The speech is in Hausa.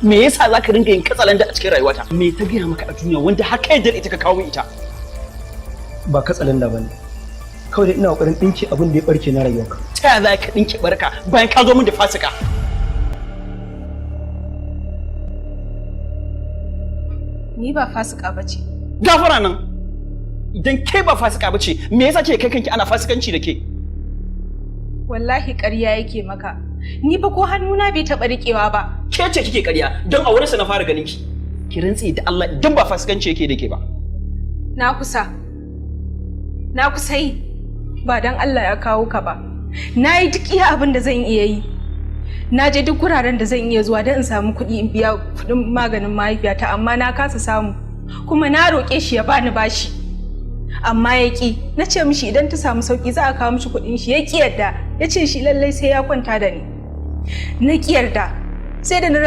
me yasa zaka ringa yin katsalanda a cikin rayuwata? Me ta gaya maka a duniya wanda har kai da ita ka kawo ita? Ba katsalanda bane. Kawai da ina kokarin dinki abin da ya barke na rayuwarka. Ta yaya za ka dinki barka bayan ka zo min da fasika? Ni ba fasika bace. Gafara nan. Idan ke ba fasika bace, me yasa ke kai kanki ana fasikanci da ke? Wallahi ƙarya yake maka. Ni ba ko hannuna bai taɓa riƙewa ba. Ke ce kike ƙarya don a wurinsa na fara ganin ki. Ki rantsi da Allah idan ba fasikanci yake da ke ba. Na kusa yi ba don Allah ya kawo ka ba. Na yi duk iya abin da zan iya yi. Na je duk wuraren da zan iya zuwa don in samu kuɗi in biya kuɗin maganin mahaifiyata amma na kasa samu. Kuma na roƙe shi ya bani bashi. Amma ya ƙi. Na ce mishi idan ta samu sauƙi za a kawo mishi kuɗin shi. Ya ƙi yarda. Ya ce shi lallai sai ya kwanta da ni. Na ƙi yarda. Sai da na